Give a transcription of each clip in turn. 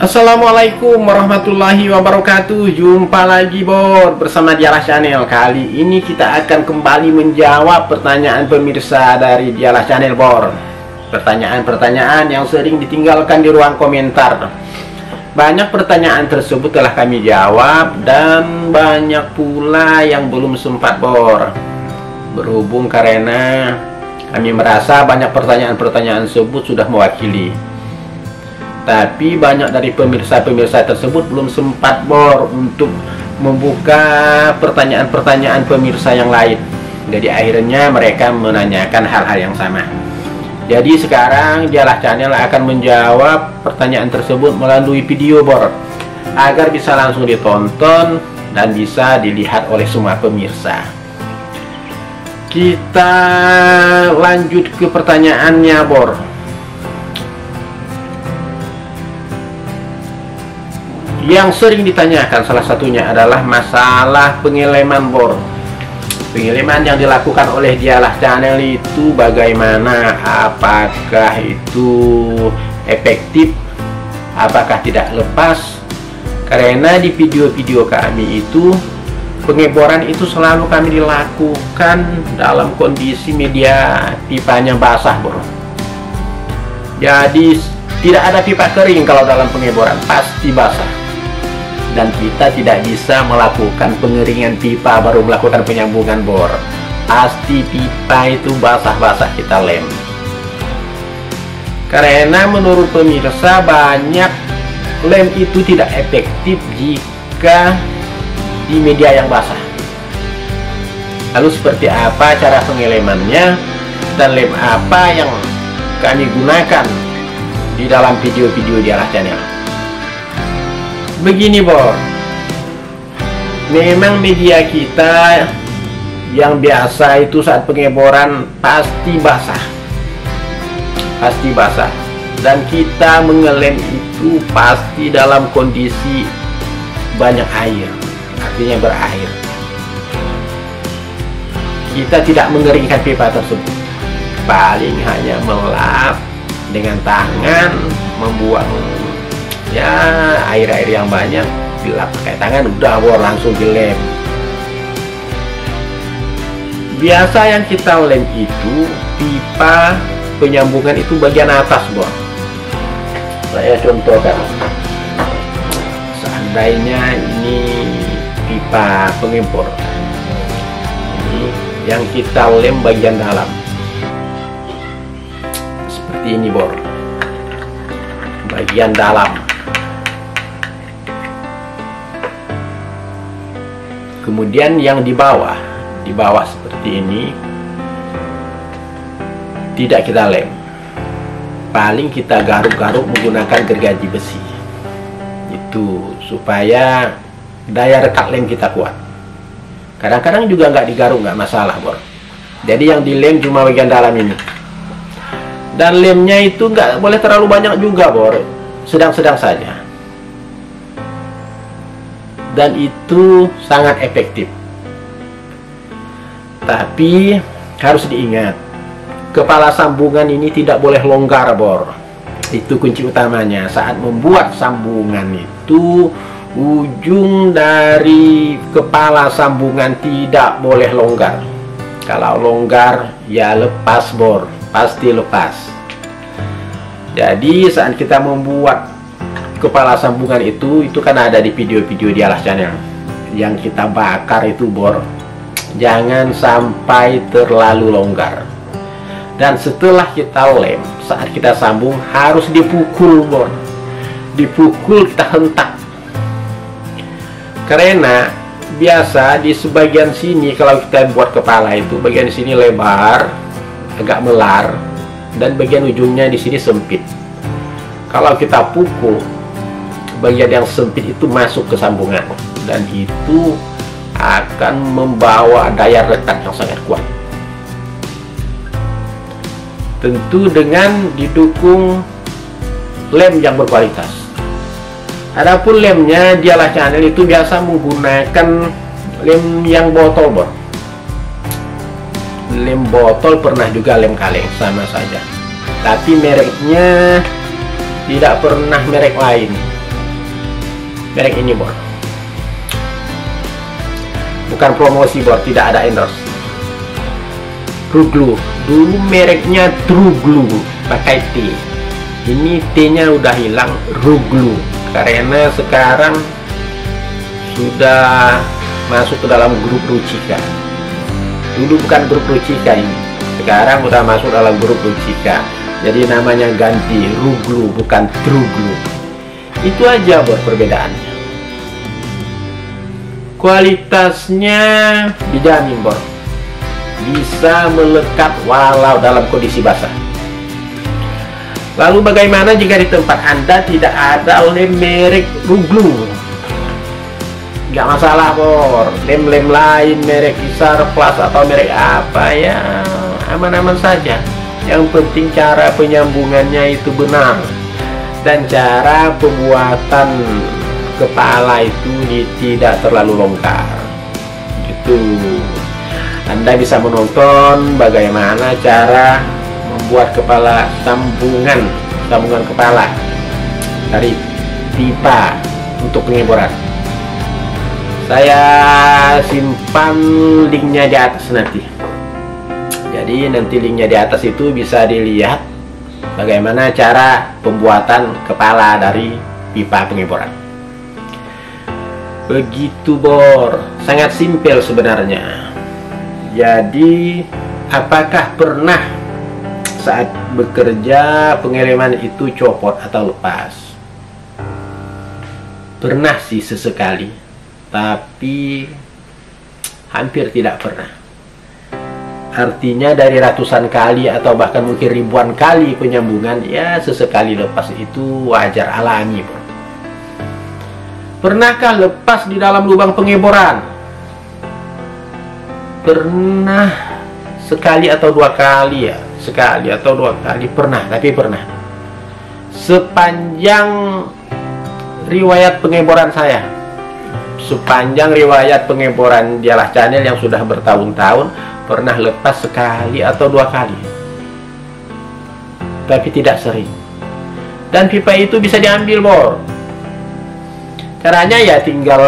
Assalamualaikum warahmatullahi wabarakatuh. Jumpa lagi Bor bersama Dialah Channel. Kali ini kita akan kembali menjawab pertanyaan pemirsa dari Dialah Channel Bor. Pertanyaan-pertanyaan yang sering ditinggalkan di ruang komentar. Banyak pertanyaan tersebut telah kami jawab dan banyak pula yang belum sempat Bor. Berhubung karena kami merasa banyak pertanyaan-pertanyaan tersebut sudah mewakili, tapi banyak dari pemirsa-pemirsa tersebut belum sempat Bor untuk membuka pertanyaan-pertanyaan pemirsa yang lain. Jadi akhirnya mereka menanyakan hal-hal yang sama. Jadi sekarang Dialah Channel akan menjawab pertanyaan tersebut melalui video Bor, agar bisa langsung ditonton dan bisa dilihat oleh semua pemirsa. Kita lanjut ke pertanyaannya Bor. Yang sering ditanyakan salah satunya adalah masalah pengeleman Bor. Pengeleman yang dilakukan oleh Dialah Channel itu bagaimana? Apakah itu efektif? Apakah tidak lepas? Karena di video-video kami itu pengeboran itu selalu kami dilakukan dalam kondisi media pipanya basah Bor. Jadi tidak ada pipa kering kalau dalam pengeboran, pasti basah. Dan kita tidak bisa melakukan pengeringan pipa baru melakukan penyambungan Bor. Pasti pipa itu basah-basah kita lem. Karena menurut pemirsa banyak lem itu tidak efektif jika di media yang basah. Lalu seperti apa cara pengelemannya dan lem apa yang kami gunakan di dalam video-video Dialah Channel? Begini Bor, memang media kita yang biasa itu saat pengeboran pasti basah, dan kita mengelem itu pasti dalam kondisi banyak air, artinya berair. Kita tidak mengeringkan pipa tersebut, paling hanya melap dengan tangan, membuang ya air-air yang banyak, dilap pakai tangan, udah Bor langsung dilem. Biasa yang kita lem itu pipa penyambungan itu bagian atas Bor. Saya contohkan, seandainya ini pipa pengempor, ini yang kita lem bagian dalam seperti ini Bor, bagian dalam. Kemudian yang di bawah seperti ini tidak kita lem, paling kita garuk-garuk menggunakan gergaji besi, itu supaya daya rekat lem kita kuat. Kadang-kadang juga nggak digaruk, nggak masalah Bor. Jadi yang dilem cuma bagian dalam ini, dan lemnya itu nggak boleh terlalu banyak juga Bor, sedang-sedang saja. Dan itu sangat efektif. Tapi harus diingat, kepala sambungan ini tidak boleh longgar Bor. Itu kunci utamanya. Saat membuat sambungan itu ujung dari kepala sambungan tidak boleh longgar. Kalau longgar ya lepas Bor, pasti lepas. Jadi saat kita membuat kepala sambungan itu kan ada di video-video Dialah Channel yang kita bakar itu Bor, jangan sampai terlalu longgar. Dan setelah kita lem, saat kita sambung harus dipukul Bor, dipukul, kita hentak. Karena biasa di sebagian sini kalau kita buat kepala itu bagian sini lebar, agak melar, dan bagian ujungnya di sini sempit. Kalau kita pukul, bagian yang sempit itu masuk ke sambungan, dan itu akan membawa daya rekat yang sangat kuat. Tentu dengan didukung lem yang berkualitas. Adapun lemnya Dialah Channel itu biasa menggunakan lem yang botol Bor. Lem botol, pernah juga lem kaleng, sama saja. Tapi mereknya tidak pernah merek lain. merek ini bor. Bukan promosi bor, tidak ada endorse. True Glue, dulu mereknya True Glue, pakai T. Ini T-nya udah hilang, True Glue, karena sekarang sudah masuk ke dalam grup Ruchika. Dulu bukan grup Ruchika ini, sekarang udah masuk dalam grup Ruchika. Jadi namanya ganti, True Glue bukan True Glue. Itu aja bor perbedaannya. Kualitasnya dijamin bor, bisa melekat walau dalam kondisi basah. Lalu bagaimana jika di tempat Anda tidak ada lem merek True Glue? Nggak masalah bor, lem-lem lain merek Isar Plus atau merek apa ya aman-aman saja. Yang penting cara penyambungannya itu benar, dan cara pembuatan kepala itu tidak terlalu longgar gitu. Anda bisa menonton bagaimana cara membuat kepala sambungan kepala dari pipa untuk pengeboran. Saya simpan linknya di atas nanti. Jadi nanti linknya di atas itu bisa dilihat bagaimana cara pembuatan kepala dari pipa pengeboran. Begitu bor, sangat simpel sebenarnya. Jadi apakah pernah saat bekerja pengeleman itu copot atau lepas? Pernah sih sesekali, tapi hampir tidak pernah. Artinya dari ratusan kali atau bahkan mungkin ribuan kali penyambungan, ya sesekali lepas itu wajar, alami bro. Pernahkah lepas di dalam lubang pengeboran? Pernah sekali atau dua kali ya, sekali atau dua kali pernah, tapi pernah. Sepanjang riwayat pengeboran saya, sepanjang riwayat pengeboran Dialah Channel yang sudah bertahun-tahun, pernah lepas sekali atau dua kali, tapi tidak sering. Dan pipa itu bisa diambil bor. Caranya ya tinggal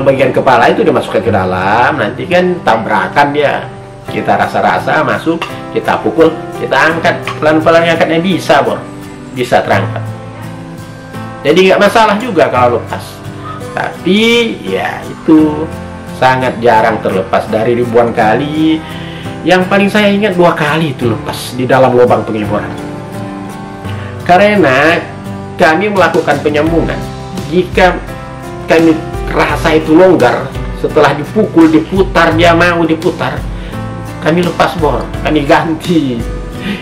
bagian kepala itu dimasukkan ke dalam, nanti kan tabrakan dia. Kita rasa-rasa masuk, kita pukul, kita angkat, pelan-pelan angkatnya bisa bor, bisa terangkat. Jadi nggak masalah juga kalau lepas. Tapi ya itu sangat jarang terlepas dari ribuan kali. Yang paling saya ingat 2 kali itu lepas di dalam lubang pengeboran. Karena kami melakukan penyambungan, jika kami rasa itu longgar, setelah dipukul, diputar, dia mau diputar, kami lepas bor, kami ganti.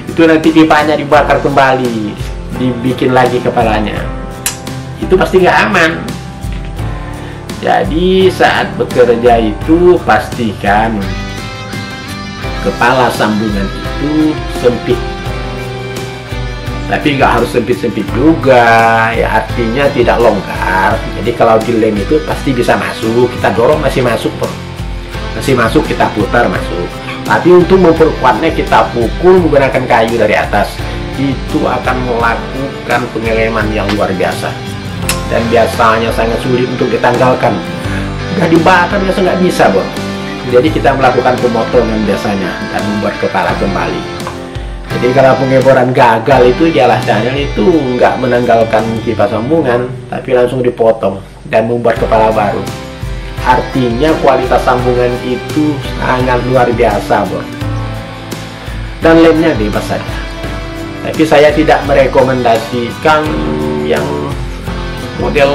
Itu nanti pipanya dibakar kembali, dibikin lagi kepalanya. Itu pasti nggak aman. Jadi saat bekerja itu pastikan kepala sambungan itu sempit, tapi nggak harus sempit-sempit juga ya, artinya tidak longgar. Jadi kalau dilem itu pasti bisa masuk, kita dorong masih masuk bro, masih masuk, kita putar masuk. Tapi untuk memperkuatnya kita pukul menggunakan kayu dari atas, itu akan melakukan pengeleman yang luar biasa. Dan biasanya sangat sulit untuk ditanggalkan. Udah dibakar biasa nggak bisa bro. Jadi kita melakukan pemotongan biasanya dan membuat kepala kembali. Jadi kalau pengeboran gagal itu Dialah Channel itu nggak menanggalkan pipa sambungan, tapi langsung dipotong dan membuat kepala baru. Artinya kualitas sambungan itu sangat luar biasa bro. Dan lemnya bebas saja. Tapi saya tidak merekomendasikan yang model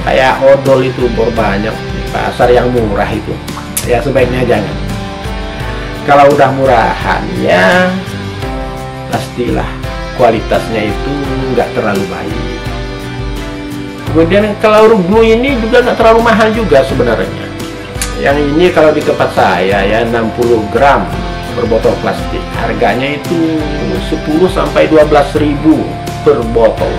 kayak odol itu bor, banyak di pasar yang murah itu. Ya sebaiknya jangan. Kalau udah murahan ya pastilah kualitasnya itu nggak terlalu baik. Kemudian kalau True ini juga nggak terlalu mahal juga sebenarnya. Yang ini kalau di tempat saya ya 60 gram per botol plastik. Harganya itu 10 sampai 12.000 per botol.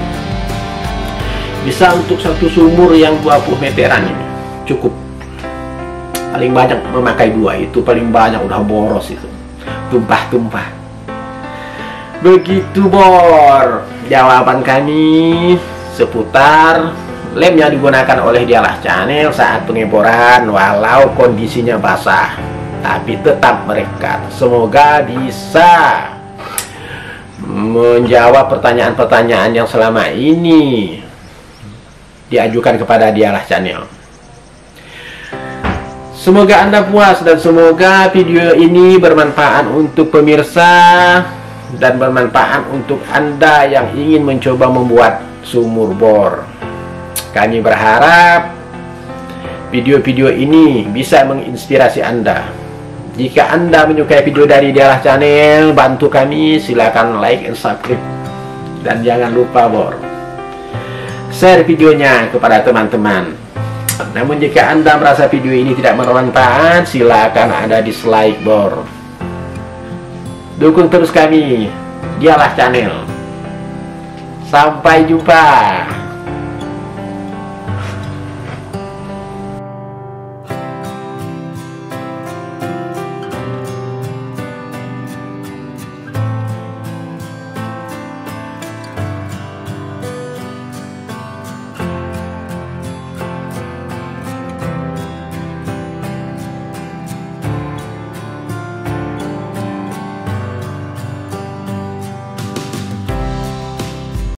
Bisa untuk satu sumur yang 20 meteran ini cukup. Paling banyak memakai 2, itu paling banyak udah boros itu, tumpah-tumpah. Begitu bor jawaban kami seputar Lem yang digunakan oleh Dialah Channel saat pengeboran walau kondisinya basah, tapi tetap merekat. Semoga bisa menjawab pertanyaan-pertanyaan yang selama ini diajukan kepada Dialah Channel. Semoga Anda puas dan semoga video ini bermanfaat untuk pemirsa dan bermanfaat untuk Anda yang ingin mencoba membuat sumur bor. Kami berharap video-video ini bisa menginspirasi Anda. Jika Anda menyukai video dari Dialah Channel, bantu kami, silakan like and subscribe. Dan jangan lupa share videonya kepada teman-teman. Namun jika Anda merasa video ini tidak bermanfaat, silakan Anda dislike Dukung terus kami, Dialah Channel. Sampai jumpa.